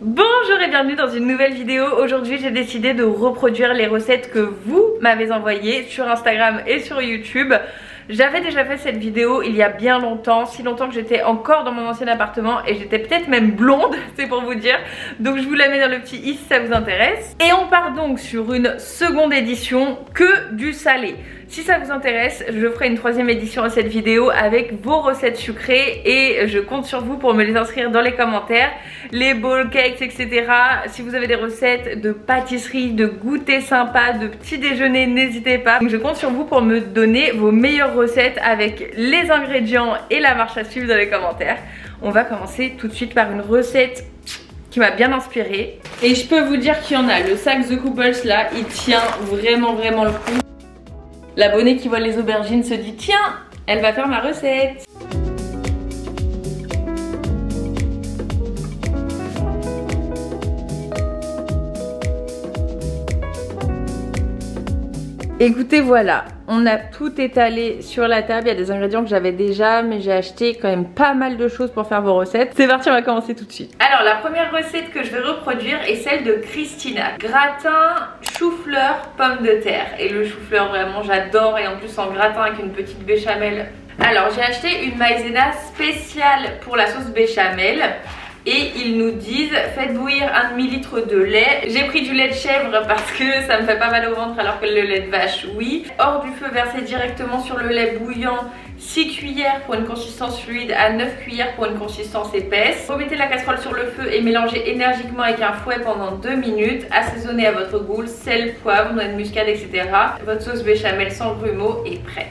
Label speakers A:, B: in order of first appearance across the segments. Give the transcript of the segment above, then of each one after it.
A: Bonjour et bienvenue dans une nouvelle vidéo. Aujourd'hui j'ai décidé de reproduire les recettes que vous m'avez envoyées sur Instagram et sur YouTube. J'avais déjà fait cette vidéo il y a bien longtemps, si longtemps que j'étais encore dans mon ancien appartement et j'étais peut-être même blonde, c'est pour vous dire. Donc je vous la mets dans le petit i si ça vous intéresse. Et on part donc sur une seconde édition que du salé. Si ça vous intéresse, je ferai une troisième édition à cette vidéo avec vos recettes sucrées et je compte sur vous pour me les inscrire dans les commentaires. Les bowl cakes, etc. Si vous avez des recettes de pâtisserie, de goûter sympa, de petit déjeuner, n'hésitez pas. Donc je compte sur vous pour me donner vos meilleures recettes avec les ingrédients et la marche à suivre dans les commentaires. On va commencer tout de suite par une recette qui m'a bien inspirée. Et je peux vous dire qu'il y en a. Le sac The Couples là, il tient vraiment le coup. L'abonné qui voit les aubergines se dit tiens, elle va faire ma recette. Écoutez, voilà, on a tout étalé sur la table. Il y a des ingrédients que j'avais déjà, mais j'ai acheté quand même pas mal de choses pour faire vos recettes. C'est parti, on va commencer tout de suite. Alors la première recette que je vais reproduire est celle de Christina. Gratin, chou-fleur, pommes de terre. Et le chou-fleur vraiment j'adore, et en plus en gratin avec une petite béchamel. Alors j'ai acheté une maïzena spéciale pour la sauce béchamel. Et ils nous disent faites bouillir 1 demi-litre de lait. J'ai pris du lait de chèvre parce que ça me fait pas mal au ventre, alors que le lait de vache oui. Hors du feu, versez directement sur le lait bouillant 6 cuillères pour une consistance fluide à 9 cuillères pour une consistance épaisse. Remettez la casserole sur le feu et mélangez énergiquement avec un fouet pendant 2 minutes. Assaisonnez à votre goût, sel, poivre, noix de muscade, etc. Votre sauce béchamel sans grumeaux est prête.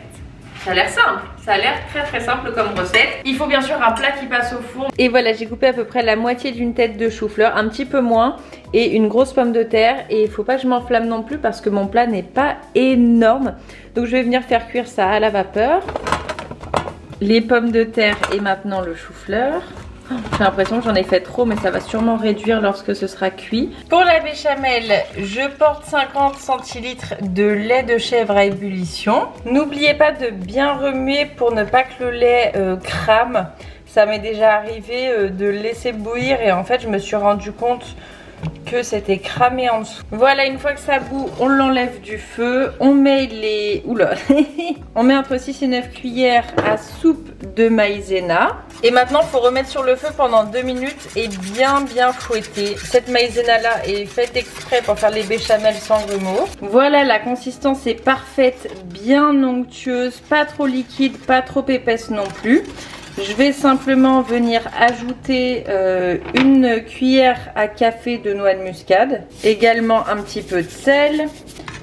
A: Ça a l'air simple, ça a l'air très simple comme recette. Il faut bien sûr un plat qui passe au four. Et voilà, j'ai coupé à peu près la moitié d'une tête de chou-fleur, un petit peu moins, et une grosse pomme de terre. Et il faut pas que je m'enflamme non plus parce que mon plat n'est pas énorme. Donc je vais venir faire cuire ça à la vapeur. Les pommes de terre et maintenant le chou-fleur. J'ai l'impression que j'en ai fait trop, mais ça va sûrement réduire lorsque ce sera cuit. Pour la béchamel, je porte 50 centilitres de lait de chèvre à ébullition. N'oubliez pas de bien remuer pour ne pas que le lait crame. Ça m'est déjà arrivé de laisser bouillir et en fait je me suis rendu compte que c'était cramé en dessous. Voilà, une fois que ça bout, on l'enlève du feu. On met les... Oula on met entre 6 et 9 cuillères à soupe de maïzena. Et maintenant, il faut remettre sur le feu pendant 2 minutes et bien fouetter. Cette maïzena là est faite exprès pour faire les béchamels sans grumeaux. Voilà, la consistance est parfaite, bien onctueuse, pas trop liquide, pas trop épaisse non plus. Je vais simplement venir ajouter une cuillère à café de noix de muscade, également un petit peu de sel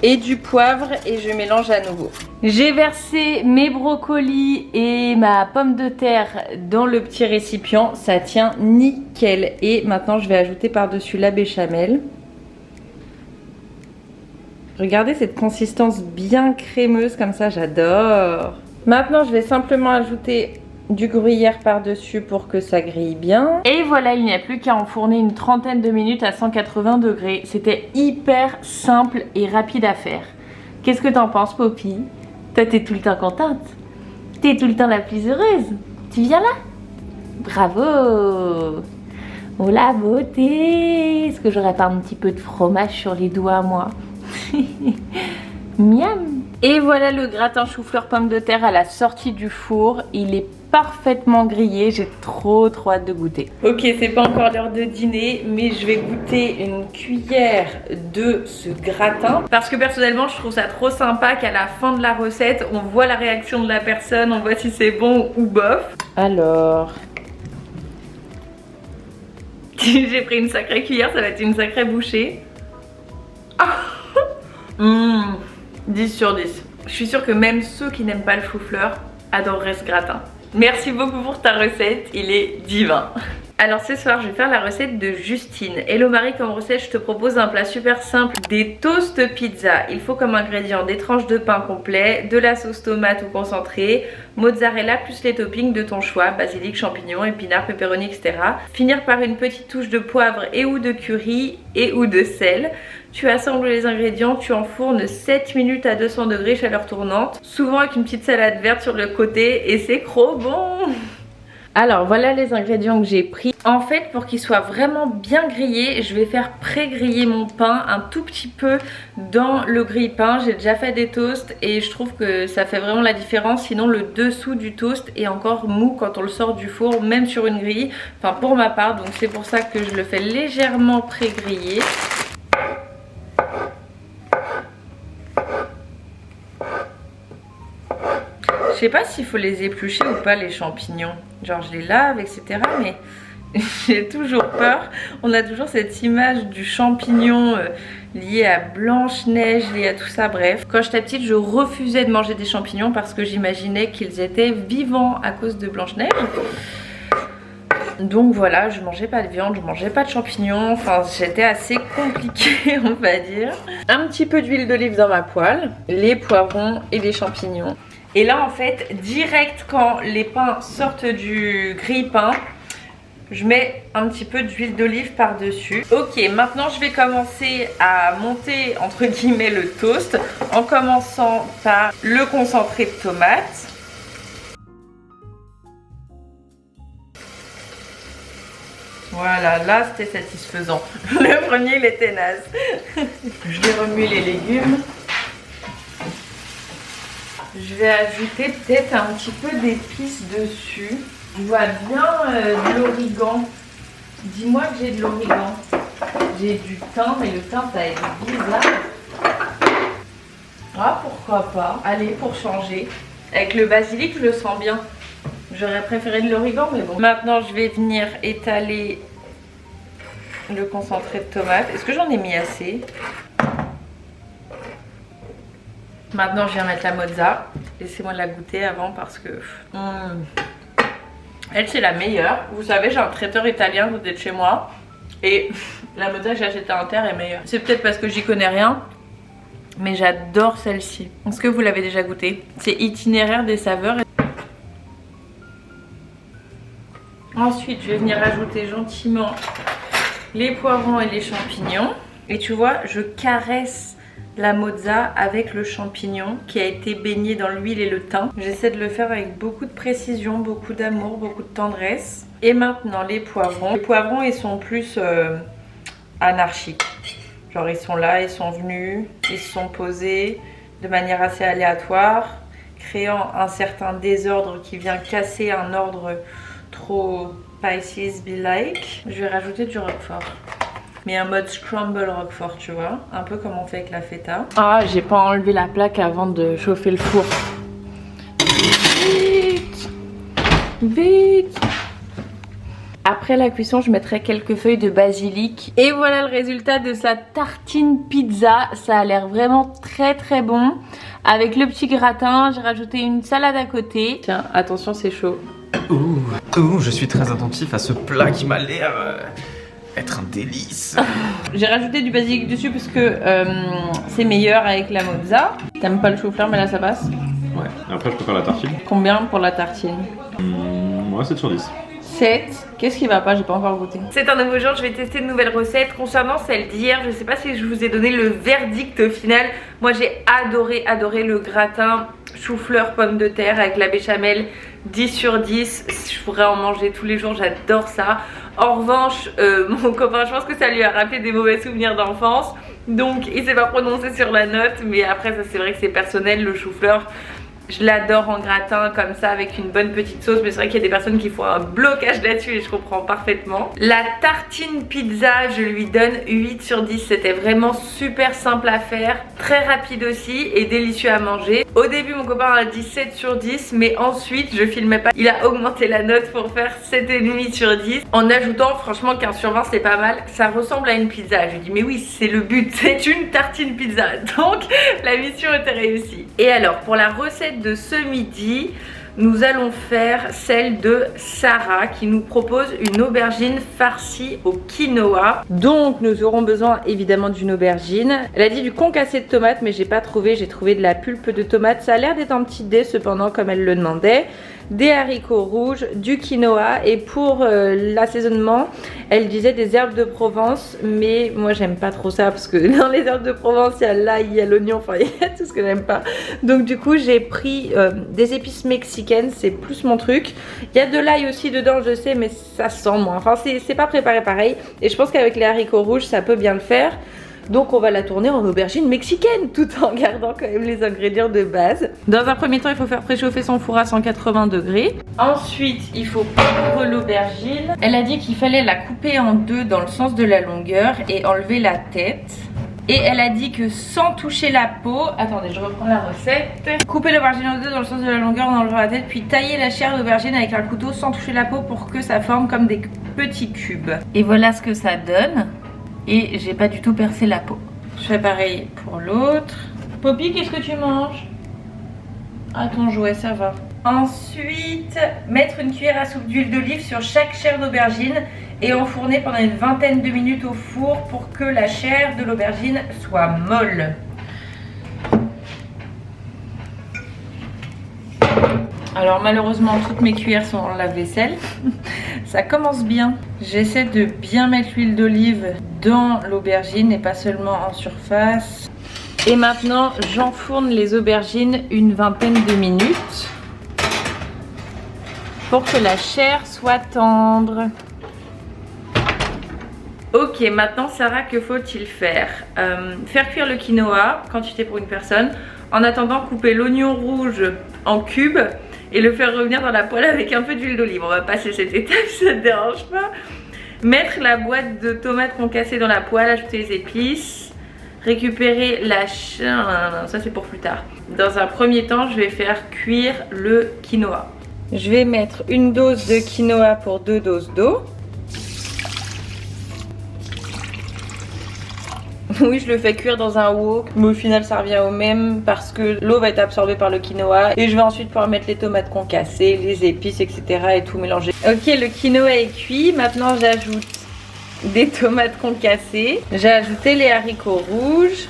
A: et du poivre, et je mélange à nouveau. J'ai versé mes brocolis et ma pomme de terre dans le petit récipient, ça tient nickel. Et maintenant je vais ajouter par-dessus la béchamel. Regardez cette consistance bien crémeuse comme ça, j'adore. Maintenant je vais simplement ajouter du gruyère par-dessus pour que ça grille bien. Et voilà, il n'y a plus qu'à enfourner une trentaine de minutes à 180 degrés. C'était hyper simple et rapide à faire. Qu'est-ce que t'en penses, Poppy? Toi, t'es tout le temps contente? T'es tout le temps la plus heureuse? Tu viens là? Bravo! Oh la beauté! Est-ce que j'aurais pas un petit peu de fromage sur les doigts, moi? Miam! Et voilà le gratin chou-fleur pomme de terre à la sortie du four. Il est parfaitement grillé, j'ai trop hâte de goûter. Ok, c'est pas encore l'heure de dîner, mais je vais goûter une cuillère de ce gratin parce que personnellement je trouve ça trop sympa qu'à la fin de la recette on voit la réaction de la personne, on voit si c'est bon ou bof. Alors j'ai pris une sacrée cuillère, ça va être une sacrée bouchée. 10 sur 10. Je suis sûre que même ceux qui n'aiment pas le chou-fleur adoreraient ce gratin. Merci beaucoup pour ta recette, il est divin. Alors ce soir je vais faire la recette de Justine. Hello Marie, comme recette je te propose un plat super simple, des toasts pizza. Il faut comme ingrédients des tranches de pain complet, de la sauce tomate ou concentrée, mozzarella plus les toppings de ton choix, basilic, champignons, épinards, pepperoni, etc. Finir par une petite touche de poivre et ou de curry et ou de sel. Tu assembles les ingrédients, tu enfournes 7 minutes à 200 degrés chaleur tournante, souvent avec une petite salade verte sur le côté, et c'est trop bon. Alors voilà les ingrédients que j'ai pris. En fait, pour qu'il soit vraiment bien grillé, je vais faire pré-griller mon pain un tout petit peu dans le grille-pain. J'ai déjà fait des toasts et je trouve que ça fait vraiment la différence. Sinon le dessous du toast est encore mou quand on le sort du four, même sur une grille. Enfin pour ma part, donc c'est pour ça que je le fais légèrement pré-griller. Je sais pas s'il faut les éplucher ou pas les champignons. Genre je les lave etc. mais j'ai toujours peur. On a toujours cette image du champignon lié à Blanche-Neige, lié à tout ça. Bref, quand j'étais petite je refusais de manger des champignons parce que j'imaginais qu'ils étaient vivants à cause de Blanche-Neige. Donc voilà, je mangeais pas de viande, je mangeais pas de champignons. Enfin c'était assez compliqué on va dire. Un petit peu d'huile d'olive dans ma poêle, les poivrons et les champignons. Et là en fait direct quand les pains sortent du grille-pain, je mets un petit peu d'huile d'olive par dessus. Ok, maintenant je vais commencer à monter entre guillemets le toast en commençant par le concentré de tomate. Voilà, là c'était satisfaisant. Le premier il était naze. Je vais remuer les légumes. Je vais ajouter peut-être un petit peu d'épices dessus. Je vois bien de l'origan. Dis-moi que j'ai de l'origan. J'ai du thym, mais le thym ça a été bizarre. Ah pourquoi pas. Allez, pour changer. Avec le basilic je le sens bien. J'aurais préféré de l'origan mais bon. Maintenant je vais venir étaler le concentré de tomate. Est-ce que j'en ai mis assez? Maintenant je viens mettre la mozza. Laissez-moi la goûter avant parce que elle c'est la meilleure. Vous savez j'ai un traiteur italien côté de chez moi et la mozza que j'ai achetée à Inter est meilleure. C'est peut-être parce que j'y connais rien mais j'adore celle-ci. Est-ce que vous l'avez déjà goûtée? C'est itinéraire des saveurs. Ensuite je vais venir ajouter gentiment les poivrons et les champignons. Et tu vois je caresse la mozza avec le champignon qui a été baigné dans l'huile et le thym. J'essaie de le faire avec beaucoup de précision, beaucoup d'amour, beaucoup de tendresse. Et maintenant les poivrons. Les poivrons ils sont plus anarchiques. Genre ils sont là, ils sont venus, ils se sont posés de manière assez aléatoire, créant un certain désordre qui vient casser un ordre trop spices be like. Je vais rajouter du roquefort. Mais un mode scramble roquefort, tu vois. Un peu comme on fait avec la feta. Ah, j'ai pas enlevé la plaque avant de chauffer le four. Vite! Vite! Après la cuisson, je mettrai quelques feuilles de basilic. Et voilà le résultat de sa tartine pizza. Ça a l'air vraiment très très bon. Avec le petit gratin, j'ai rajouté une salade à côté. Tiens, attention, c'est chaud.
B: Ouh, je suis très attentif à ce plat qui m'a l'air être un délice.
A: J'ai rajouté du basilic dessus parce que c'est meilleur avec la mozza. T'aimes pas le chou-fleur mais là ça passe.
B: Ouais, après je peux faire la tartine.
A: Combien pour la tartine?
B: Moi 7 sur 10.
A: 7. Qu'est-ce qui va pas? J'ai pas encore goûté. C'est un nouveau jour, je vais tester de nouvelles recettes. Concernant celle d'hier, je sais pas si je vous ai donné le verdict final. Moi j'ai adoré le gratin chou-fleur pomme de terre avec la béchamel. 10 sur 10, je pourrais en manger tous les jours, j'adore ça. En revanche, mon copain, je pense que ça lui a rappelé des mauvais souvenirs d'enfance. Donc il s'est pas prononcé sur la note. Mais après ça c'est vrai que c'est personnel, le chou-fleur. Je l'adore en gratin comme ça avec une bonne petite sauce. Mais c'est vrai qu'il y a des personnes qui font un blocage là-dessus et je comprends parfaitement. La tartine pizza, je lui donne 8 sur 10. C'était vraiment super simple à faire, très rapide aussi et délicieux à manger. Au début mon copain a dit 7 sur 10 mais ensuite je filmais pas. Il a augmenté la note pour faire 7,5 sur 10 en ajoutant franchement 15 sur 20 c'est pas mal. Ça ressemble à une pizza. Je lui dis mais oui c'est le but, c'est une tartine pizza. Donc la mission était réussie. Et alors pour la recette de ce midi, nous allons faire celle de Sarah qui nous propose une aubergine farcie au quinoa. Donc nous aurons besoin évidemment d'une aubergine. Elle a dit du concassé de tomate mais j'ai pas trouvé, j'ai trouvé de la pulpe de tomate. Ça a l'air d'être un petit dé cependant comme elle le demandait. des haricots rouges, du quinoa et pour l'assaisonnement, elle disait des herbes de Provence, mais moi j'aime pas trop ça parce que dans les herbes de Provence il y a l'ail, il y a l'oignon, enfin il y a tout ce que j'aime pas. Donc du coup j'ai pris des épices mexicaines, c'est plus mon truc. Il y a de l'ail aussi dedans, je sais, mais ça sent moins. Enfin c'est pas préparé pareil et je pense qu'avec les haricots rouges ça peut bien le faire. Donc on va la tourner en aubergine mexicaine tout en gardant quand même les ingrédients de base. Dans un premier temps, il faut faire préchauffer son four à 180 degrés. Ensuite, il faut prendre l'aubergine. Elle a dit qu'il fallait la couper en deux dans le sens de la longueur et enlever la tête. Et elle a dit que sans toucher la peau, attendez, je reprends la recette. Couper l'aubergine en deux dans le sens de la longueur en enlevant la tête, puis tailler la chair d'aubergine avec un couteau sans toucher la peau pour que ça forme comme des petits cubes. Et voilà ce que ça donne. Et j'ai pas du tout percé la peau. Je fais pareil pour l'autre. Poppy, qu'est-ce que tu manges? Ah, ton jouet, ça va. Ensuite, mettre une cuillère à soupe d'huile d'olive sur chaque chair d'aubergine et enfourner pendant une vingtaine de minutes au four pour que la chair de l'aubergine soit molle. Alors malheureusement toutes mes cuillères sont en lave-vaisselle. Ça commence bien. J'essaie de bien mettre l'huile d'olive dans l'aubergine et pas seulement en surface. Et maintenant j'enfourne les aubergines une vingtaine de minutes pour que la chair soit tendre. Ok, maintenant Sarah, que faut-il faire? Faire cuire le quinoa, quantité pour une personne. En attendant, couper l'oignon rouge en cubes et le faire revenir dans la poêle avec un peu d'huile d'olive. On va passer cette étape, ça ne dérange pas. Mettre la boîte de tomates concassées dans la poêle, ajouter les épices, récupérer la chair. Ça c'est pour plus tard. Dans un premier temps, je vais faire cuire le quinoa. Je vais mettre une dose de quinoa pour 2 doses d'eau. Oui, je le fais cuire dans un wok, mais au final ça revient au même parce que l'eau va être absorbée par le quinoa. Et je vais ensuite pouvoir mettre les tomates concassées, les épices, etc. et tout mélanger. Ok, le quinoa est cuit. Maintenant j'ajoute des tomates concassées. J'ai ajouté les haricots rouges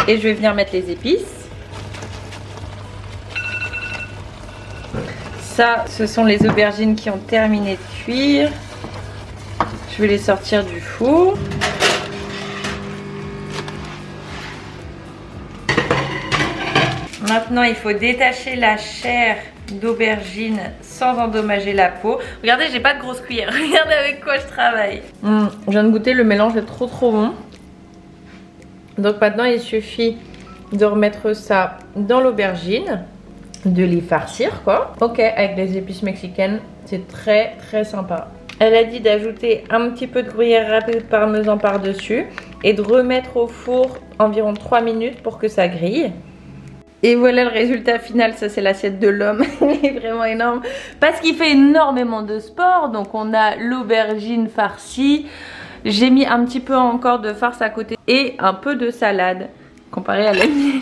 A: et je vais venir mettre les épices. Ça, ce sont les aubergines qui ont terminé de cuire. Je vais les sortir du four. Maintenant, il faut détacher la chair d'aubergine sans endommager la peau. Regardez, j'ai pas de grosse cuillère. Regardez avec quoi je travaille. Je viens de goûter, le mélange est trop bon. Donc maintenant, il suffit de remettre ça dans l'aubergine, de les farcir quoi. Ok, avec les épices mexicaines, c'est très sympa. Elle a dit d'ajouter un petit peu de gruyère râpée ou de parmesan par-dessus et de remettre au four environ 3 minutes pour que ça grille. Et voilà le résultat final, ça c'est l'assiette de l'homme, il est vraiment énorme. Parce qu'il fait énormément de sport, donc on a l'aubergine farcie. J'ai mis un petit peu encore de farce à côté et un peu de salade, comparé à la mienne.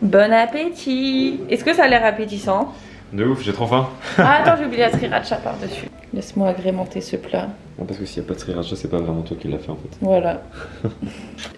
A: Bon appétit! Est-ce que ça a l'air appétissant?
B: De ouf, j'ai trop faim.
A: Ah attends, j'ai oublié la sriracha par-dessus. Laisse-moi agrémenter ce plat.
B: Non, parce que s'il n'y a pas de sriracha, c'est pas vraiment toi qui l'as fait en fait.
A: Voilà.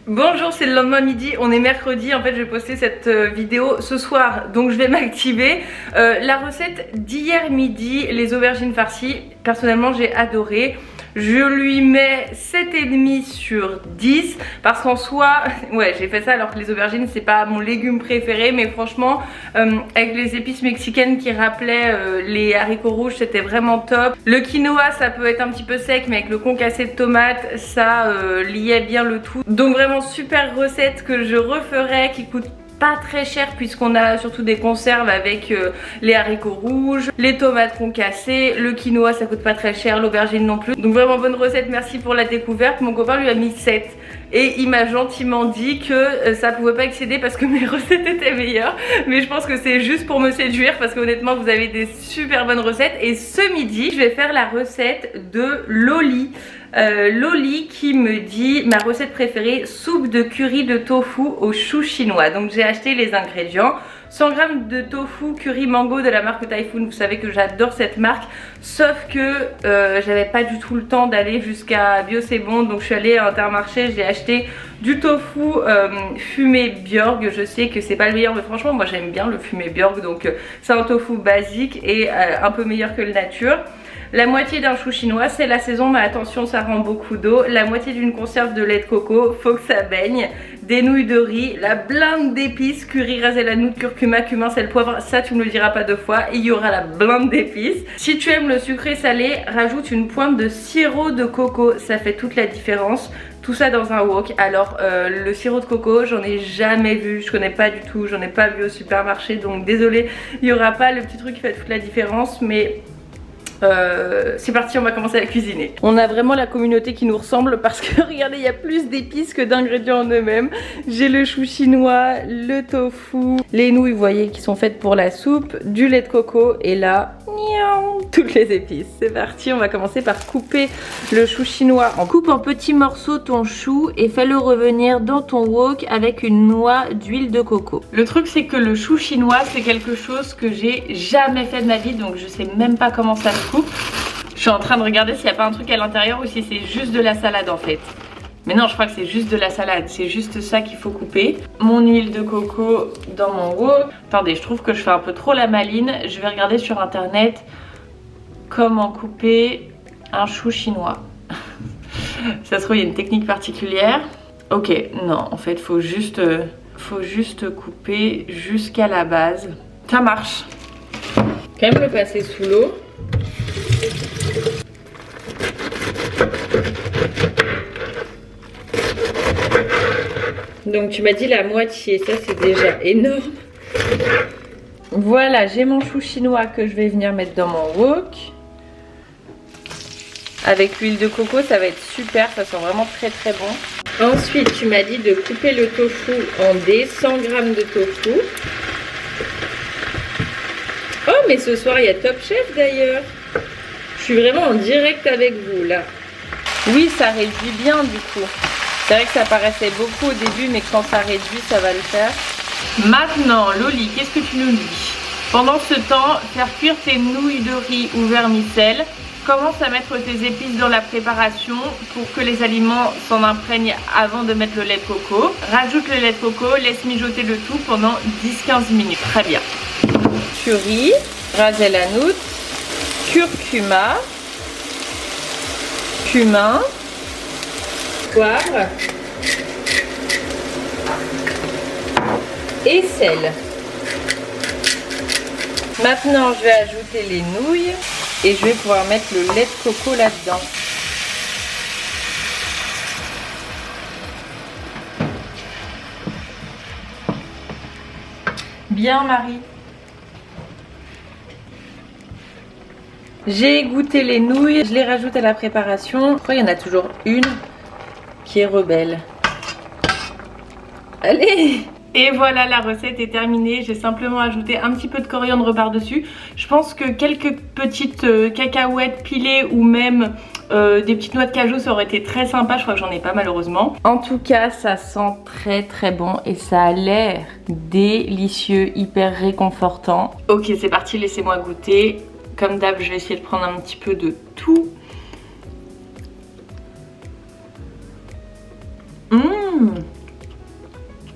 A: Bonjour, c'est le lendemain midi, on est mercredi. En fait, je vais poster cette vidéo ce soir, donc je vais m'activer. La recette d'hier midi, les aubergines farcies, personnellement j'ai adoré. Je lui mets 7,5 sur 10 parce qu'en soi, ouais, j'ai fait ça alors que les aubergines c'est pas mon légume préféré, mais franchement avec les épices mexicaines qui rappelaient les haricots rouges, c'était vraiment top. Le quinoa ça peut être un petit peu sec, mais avec le concassé de tomates ça liait bien le tout. Donc vraiment super recette que je referai, qui coûte pas très cher puisqu'on a surtout des conserves avec les haricots rouges, les tomates concassées, le quinoa ça coûte pas très cher, l'aubergine non plus. Donc vraiment bonne recette, merci pour la découverte. Mon copain lui a mis 7 et il m'a gentiment dit que ça pouvait pas excéder parce que mes recettes étaient meilleures. Mais je pense que c'est juste pour me séduire parce qu'honnêtement vous avez des super bonnes recettes. Et ce midi je vais faire la recette de l'oli. Loli qui me dit ma recette préférée, soupe de curry de tofu au chou chinois. Donc j'ai acheté les ingrédients. 100 g de tofu curry mango de la marque Typhoon. Vous savez que j'adore cette marque, sauf que j'avais pas du tout le temps d'aller jusqu'à Bio c'est bon, donc je suis allée à Intermarché, j'ai acheté du tofu fumé Björg. Je sais que c'est pas le meilleur, mais franchement moi j'aime bien le fumé Björg, donc c'est un tofu basique et un peu meilleur que le nature. La moitié d'un chou chinois, c'est la saison mais attention ça rend beaucoup d'eau. La moitié d'une conserve de lait de coco, faut que ça baigne. Des nouilles de riz, la blinde d'épices, curry, ras el hanout, curcuma, cumin, sel, poivre, ça tu me le diras pas deux fois. Il y aura la blinde d'épices. Si tu aimes le sucré salé, rajoute une pointe de sirop de coco, ça fait toute la différence. Tout ça dans un wok. Alors le sirop de coco, j'en ai jamais vu, je connais pas du tout, j'en ai pas vu au supermarché, donc désolée, il y aura pas le petit truc qui fait toute la différence, mais c'est parti, on va commencer à cuisiner. On a vraiment la communauté qui nous ressemble parce que regardez, il y a plus d'épices que d'ingrédients en eux-mêmes. J'ai le chou chinois, le tofu, les nouilles, vous voyez, qui sont faites pour la soupe, du lait de coco et là, toutes les épices. C'est parti, on va commencer par couper le chou chinois. On coupe en petits morceaux ton chou et fais-le revenir dans ton wok avec une noix d'huile de coco. Le truc c'est que le chou chinois c'est quelque chose que j'ai jamais fait de ma vie, donc je sais même pas comment ça se coupe. Je suis en train de regarder s'il n'y a pas un truc à l'intérieur ou si c'est juste de la salade en fait. Mais non, je crois que c'est juste de la salade, c'est juste ça qu'il faut couper. Mon huile de coco dans mon wok. Attendez, je trouve que je fais un peu trop la maline. Je vais regarder sur internet comment couper un chou chinois. Ça se trouve, il y a une technique particulière. Ok, non, en fait, faut juste couper jusqu'à la base. Ça marche. Quand même le passer sous l'eau. Donc tu m'as dit la moitié, ça c'est déjà énorme. Voilà, j'ai mon chou chinois que je vais venir mettre dans mon wok. Avec l'huile de coco, ça va être super, ça sent vraiment très très bon. Ensuite, tu m'as dit de couper le tofu en dés, 100 g de tofu. Oh, mais ce soir, il y a Top Chef d'ailleurs. Je suis vraiment en direct avec vous là. Oui, ça réduit bien du coup. C'est vrai que ça paraissait beaucoup au début, mais quand ça réduit, ça va le faire. Maintenant, Loli, qu'est-ce que tu nous dis? Pendant ce temps, faire cuire tes nouilles de riz ou vermicelle. Commence à mettre tes épices dans la préparation pour que les aliments s'en imprègnent avant de mettre le lait de coco. Rajoute le lait de coco, laisse mijoter le tout pendant 10-15 minutes. Très bien. Curry, ras el hanout, curcuma, cumin, poivre et sel. Maintenant, je vais ajouter les nouilles et je vais pouvoir mettre le lait de coco là-dedans. Bien, Marie. J'ai goûté les nouilles, je les rajoute à la préparation. Je crois qu'il y en a toujours une qui est rebelle. Allez! Et voilà, la recette est terminée. J'ai simplement ajouté un petit peu de coriandre par-dessus. Je pense que quelques petites cacahuètes pilées ou même des petites noix de cajou, ça aurait été très sympa. Je crois que j'en ai pas malheureusement. En tout cas, ça sent très très bon et ça a l'air délicieux, hyper réconfortant. Ok, c'est parti, laissez-moi goûter. Comme d'hab, je vais essayer de prendre un petit peu de tout.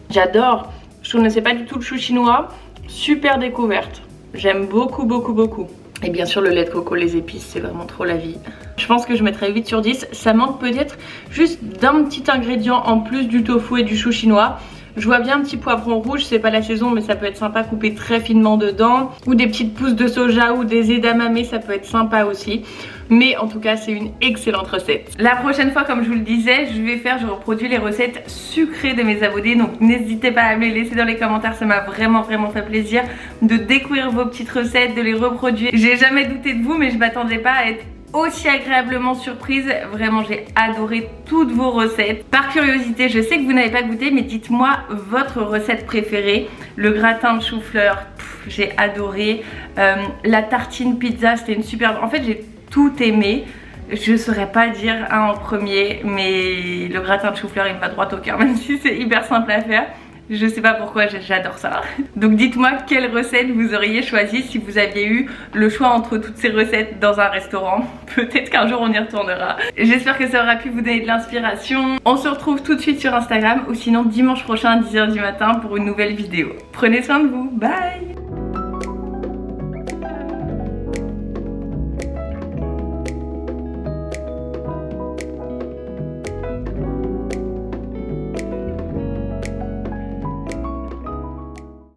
A: J'adore. Je connaissais pas du tout le chou chinois. Super découverte. J'aime beaucoup, beaucoup, beaucoup. Et bien sûr, le lait de coco, les épices, c'est vraiment trop la vie. Je pense que je mettrais 8 sur 10. Ça manque peut-être juste d'un petit ingrédient en plus du tofu et du chou chinois. Je vois bien un petit poivron rouge, c'est pas la saison mais ça peut être sympa coupé très finement dedans. Ou des petites pousses de soja ou des edamame, ça peut être sympa aussi. Mais en tout cas c'est une excellente recette. La prochaine fois, comme je vous le disais, je reproduis les recettes sucrées de mes abonnés. Donc n'hésitez pas à me les laisser dans les commentaires, ça m'a vraiment fait plaisir de découvrir vos petites recettes, de les reproduire. J'ai jamais douté de vous mais je m'attendais pas à être aussi agréablement surprise. Vraiment j'ai adoré toutes vos recettes. Par curiosité, je sais que vous n'avez pas goûté mais dites-moi votre recette préférée. Le gratin de chou-fleur, j'ai adoré. La tartine pizza, c'était une superbe. En fait j'ai tout aimé. Je saurais pas dire un en premier, mais le gratin de chou-fleur il me va droit au cœur, même si c'est hyper simple à faire. Je sais pas pourquoi, j'adore ça. Donc dites-moi quelle recette vous auriez choisi si vous aviez eu le choix entre toutes ces recettes dans un restaurant. Peut-être qu'un jour on y retournera. J'espère que ça aura pu vous donner de l'inspiration. On se retrouve tout de suite sur Instagram ou sinon dimanche prochain à 10h du matin pour une nouvelle vidéo. Prenez soin de vous, bye!